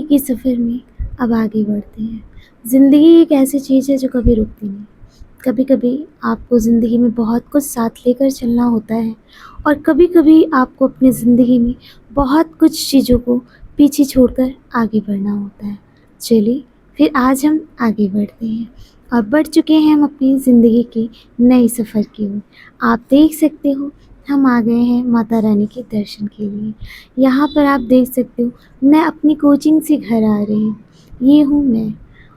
के सफ़र में अब आगे बढ़ते हैं। ज़िंदगी एक ऐसी चीज़ है जो कभी रुकती नहीं। कभी-कभी आपको ज़िंदगी में बहुत कुछ साथ लेकर चलना होता है और कभी-कभी आपको अपनी ज़िंदगी में बहुत कुछ चीज़ों को पीछे छोड़कर आगे बढ़ना होता है। चलिए फिर आज हम आगे बढ़ते हैं और बढ़ चुके हैं हम अपनी ज़िंदगी के नए सफ़र की ओर। आप देख सकते हो हम आ गए हैं माता रानी के दर्शन के लिए। यहाँ पर आप देख सकते हो मैं अपनी कोचिंग से घर आ रही हूँ। ये हूँ मैं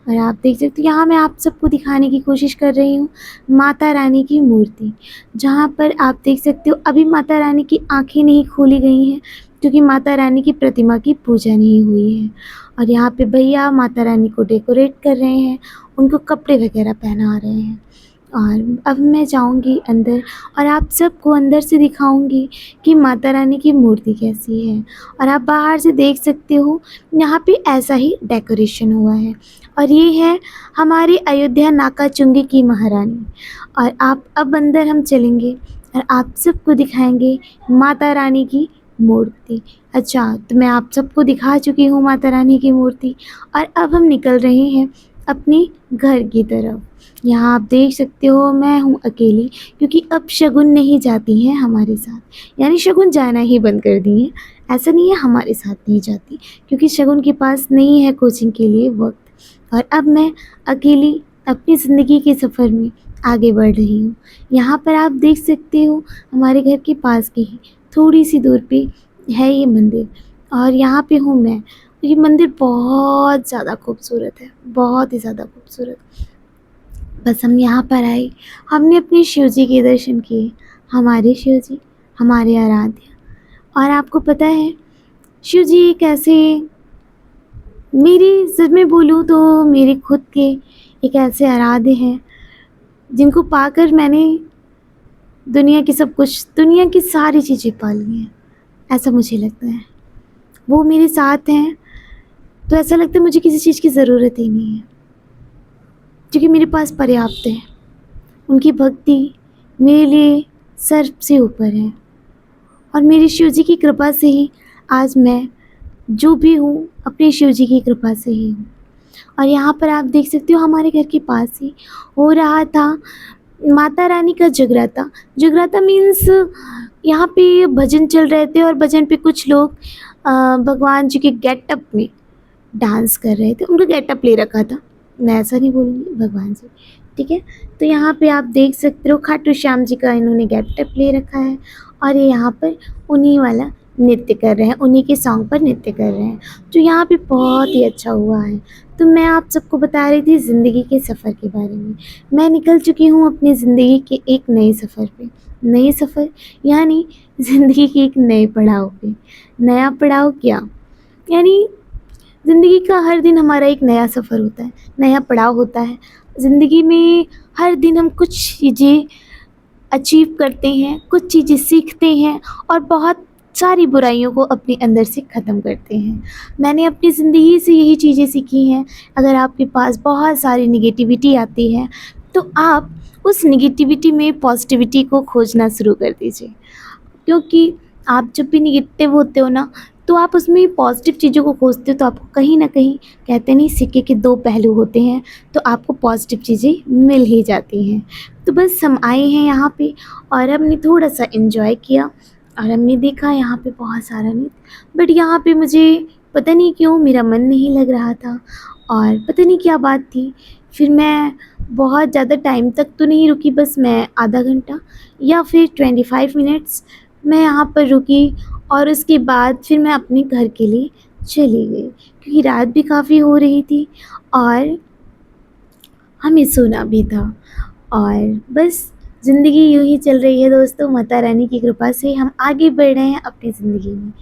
और आप देख सकते हो यहाँ मैं आप सबको दिखाने की कोशिश कर रही हूँ माता रानी की मूर्ति, जहाँ पर आप देख सकते हो अभी माता रानी की आँखें नहीं खोली गई हैं क्योंकि माता रानी की प्रतिमा की पूजा नहीं हुई है। और यहाँ पे भैया माता रानी को डेकोरेट कर रहे हैं, उनको कपड़े वगैरह पहना रहे हैं। और अब मैं जाऊँगी अंदर और आप सबको अंदर से दिखाऊँगी कि माता रानी की मूर्ति कैसी है। और आप बाहर से देख सकते हो यहाँ पे ऐसा ही डेकोरेशन हुआ है। और ये है हमारी अयोध्या नाका चुंगी की महारानी। और आप अब अंदर हम चलेंगे और आप सबको दिखाएंगे माता रानी की मूर्ति। अच्छा, तो मैं आप सबको दिखा चुकी हूँ माता रानी की मूर्ति और अब हम निकल रहे हैं अपने घर की तरफ। यहाँ आप देख सकते हो मैं हूँ अकेली क्योंकि अब शगुन नहीं जाती हैं हमारे साथ, यानी शगुन जाना ही बंद कर दी हैं। ऐसा नहीं है हमारे साथ नहीं जाती क्योंकि शगुन के पास नहीं है कोचिंग के लिए वक्त। और अब मैं अकेली अपनी ज़िंदगी के सफ़र में आगे बढ़ रही हूँ। यहाँ पर आप देख सकते हो हमारे घर के पास की ही थोड़ी सी दूर पे है ये मंदिर और यहाँ पे हूँ मैं। ये मंदिर बहुत ज़्यादा खूबसूरत है, बहुत ही ज़्यादा खूबसूरत। बस हम यहाँ पर आए, हमने अपने शिव जी के दर्शन किए, हमारे शिव जी, हमारे आराध्य। और आपको पता है शिव जी एक ऐसे, मेरी सच में बोलूँ तो मेरे खुद के एक ऐसे आराध्य हैं जिनको पाकर मैंने दुनिया की सब कुछ, दुनिया की सारी चीज़ें पा ली हैं, ऐसा मुझे लगता है। वो मेरे साथ हैं तो ऐसा लगता है मुझे किसी चीज़ की ज़रूरत ही नहीं है क्योंकि मेरे पास पर्याप्त है। उनकी भक्ति मेरे लिए सर्व से ऊपर है और मेरे शिव जी की कृपा से ही आज मैं जो भी हूँ अपने शिव जी की कृपा से ही हूँ। और यहाँ पर आप देख सकते हो हमारे घर के पास ही हो रहा था माता रानी का जगराता। जगराता मीन्स यहाँ पे भजन चल रहे थे और भजन पे कुछ लोग भगवान जी के गेटअप में डांस कर रहे थे। उनका गेटअप ले रखा था, मैं ऐसा नहीं बोलूँगी, भगवान जी, ठीक है। तो यहाँ पे आप देख सकते हो खाटू श्याम जी का इन्होंने गेटअप ले रखा है और ये यहाँ पर उन्हीं वाला नृत्य कर रहे हैं, उन्हीं के सॉन्ग पर नृत्य कर रहे हैं, जो यहाँ पे बहुत ही अच्छा हुआ है। तो मैं आप सबको बता रही थी ज़िंदगी के सफ़र के बारे में। मैं निकल चुकी हूँ अपनी ज़िंदगी के एक नए सफ़र पे। नए सफ़र यानी ज़िंदगी के एक नए पड़ाव पे। नया पड़ाव क्या, यानी ज़िंदगी का हर दिन हमारा एक नया सफ़र होता है, नया पड़ाव होता है। ज़िंदगी में हर दिन हम कुछ चीज़ें अचीव करते हैं, कुछ चीज़ें सीखते हैं और बहुत सारी बुराइयों को अपने अंदर से ख़त्म करते हैं। मैंने अपनी ज़िंदगी से यही चीज़ें सीखी हैं। अगर आपके पास बहुत सारी नेगेटिविटी आती है तो आप उस नेगेटिविटी में पॉजिटिविटी को खोजना शुरू कर दीजिए, क्योंकि आप जब भी नेगेटिव होते हो ना तो आप उसमें पॉजिटिव चीज़ों को खोजते हो तो आपको कहीं ना कहीं, कहते नहीं सिक्के के दो पहलू होते हैं, तो आपको पॉजिटिव चीज़ें मिल ही जाती हैं। तो बस हम आए हैं यहाँ पे और हमने थोड़ा सा इन्जॉय किया और हमने देखा यहाँ पे बहुत सारा नृत्य। बट यहाँ पे मुझे पता नहीं क्यों मेरा मन नहीं लग रहा था और पता नहीं क्या बात थी। फिर मैं बहुत ज़्यादा टाइम तक तो नहीं रुकी, बस मैं आधा घंटा या फिर 25 मिनट्स मैं यहाँ पर रुकी और उसके बाद फिर मैं अपने घर के लिए चली गई क्योंकि रात भी काफ़ी हो रही थी और हमें सोना भी था। और बस ज़िंदगी यूँ ही चल रही है दोस्तों, माता रानी की कृपा से हम आगे बढ़ रहे हैं अपनी ज़िंदगी में।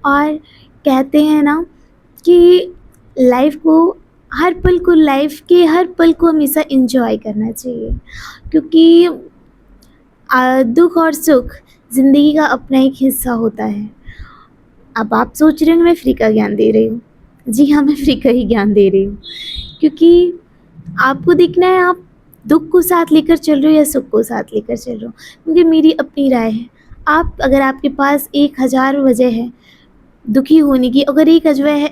और कहते हैं ना कि लाइफ को, हर पल को, लाइफ के हर पल को हमेशा एंजॉय करना चाहिए, क्योंकि दुख और सुख ज़िंदगी का अपना एक हिस्सा होता है। अब आप सोच रहे हो मैं फ्री का ज्ञान दे रही हूँ, जी हाँ मैं फ्री का ही ज्ञान दे रही हूँ, क्योंकि आपको देखना है आप दुख को साथ लेकर चल रहे हो या सुख को साथ लेकर चल रहे हो, क्योंकि मेरी अपनी राय है। आप, अगर आपके पास 1000 वजह है दुखी होने की अगर एक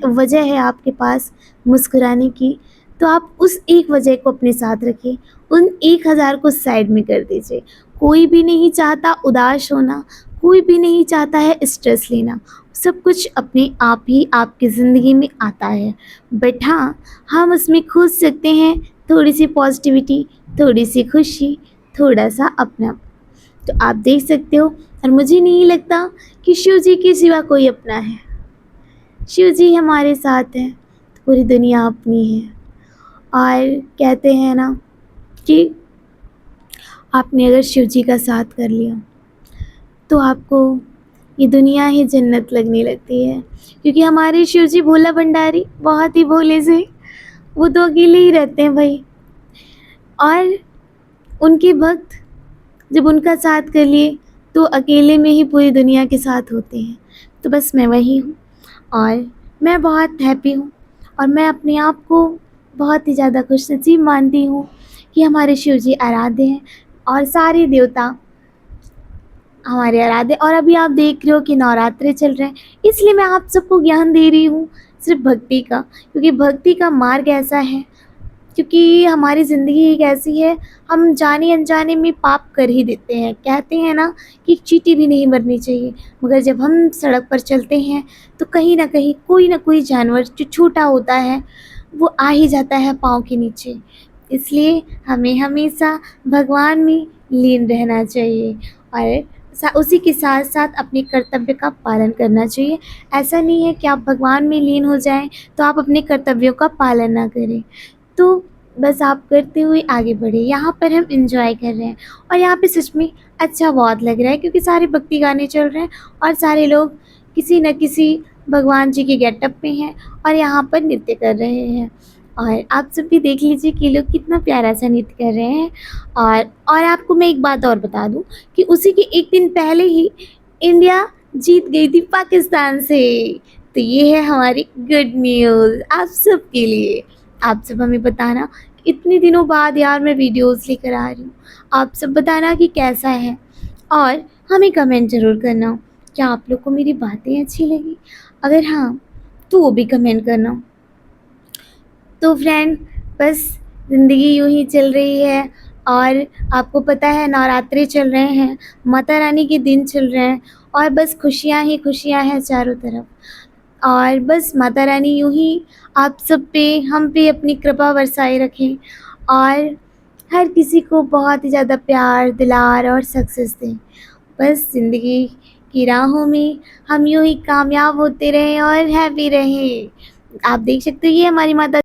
वजह है आपके पास मुस्कुराने की, तो आप उस एक वजह को अपने साथ रखिए, उन 1000 को साइड में कर दीजिए। कोई भी नहीं चाहता उदास होना, कोई भी नहीं चाहता है स्ट्रेस लेना, सब कुछ अपने आप ही आपकी ज़िंदगी में आता है। बट हाँ, हम उसमें खोज सकते हैं थोड़ी सी पॉजिटिविटी, थोड़ी सी खुशी, थोड़ा सा अपना। तो आप देख सकते हो, और मुझे नहीं लगता कि शिव जी के सिवा कोई अपना है। शिव जी हमारे साथ हैं तो पूरी दुनिया अपनी है। और कहते हैं ना कि आपने अगर शिव जी का साथ कर लिया तो आपको ये दुनिया ही जन्नत लगने लगती है, क्योंकि हमारे शिव जी भोला भंडारी बहुत ही भोले से, वो तो अकेले ही रहते हैं भाई। और उनके भक्त जब उनका साथ कर लिए तो अकेले में ही पूरी दुनिया के साथ होते हैं। तो बस मैं वही हूँ, और मैं बहुत हैप्पी हूँ, और मैं अपने आप को बहुत ही ज़्यादा खुशनसीब मानती हूँ कि हमारे शिव जी आराध्य हैं और सारे देवता हमारे आराध्य। और अभी आप देख रहे हो कि नवरात्रे चल रहे हैं, इसलिए मैं आप सबको ज्ञान दे रही हूँ सिर्फ भक्ति का, क्योंकि भक्ति का मार्ग ऐसा है, क्योंकि हमारी ज़िंदगी एक ऐसी है, हम जाने अनजाने में पाप कर ही देते हैं। कहते हैं ना कि चींटी भी नहीं मरनी चाहिए, मगर जब हम सड़क पर चलते हैं तो कहीं ना कोई जानवर जो छोटा होता है वो आ ही जाता है पाँव के नीचे। इसलिए हमें हमेशा भगवान में लीन रहना चाहिए, और उसी के साथ साथ अपने कर्तव्य का पालन करना चाहिए। ऐसा नहीं है कि आप भगवान में लीन हो जाएं तो आप अपने कर्तव्यों का पालन ना करें। तो बस आप करते हुए आगे बढ़े। यहाँ पर हम एंजॉय कर रहे हैं, और यहाँ पे सच में अच्छा बहुत लग रहा है, क्योंकि सारे भक्ति गाने चल रहे हैं और सारे लोग किसी न किसी भगवान जी के गेटअप में हैं और यहाँ पर नृत्य कर रहे हैं। और आप सब भी देख लीजिए कि लोग कितना प्यारा सा नृत्य कर रहे हैं। और आपको मैं एक बात और बता दूं कि उसी के एक दिन पहले ही इंडिया जीत गई थी पाकिस्तान से। तो ये है हमारी गुड न्यूज़ आप सब के लिए। आप सब हमें बताना, इतने दिनों बाद यार मैं वीडियोस लेकर आ रही हूँ, आप सब बताना कि कैसा है, और हमें कमेंट ज़रूर करना क्या आप लोग को मेरी बातें अच्छी लगी। अगर हाँ तो वो भी कमेंट करना। तो फ्रेंड, बस ज़िंदगी यूँ ही चल रही है, और आपको पता है नवरात्रे चल रहे हैं, माता रानी के दिन चल रहे हैं, और बस खुशियाँ ही खुशियाँ हैं चारों तरफ। और बस माता रानी यूँ ही आप सब पे, हम पे अपनी कृपा बरसाए रखें, और हर किसी को बहुत ही ज़्यादा प्यार, दुलार और सक्सेस दें। बस ज़िंदगी की राहों में हम यूँ ही कामयाब होते रहें और हैप्पी रहें। आप देख सकते हो ये हमारी माता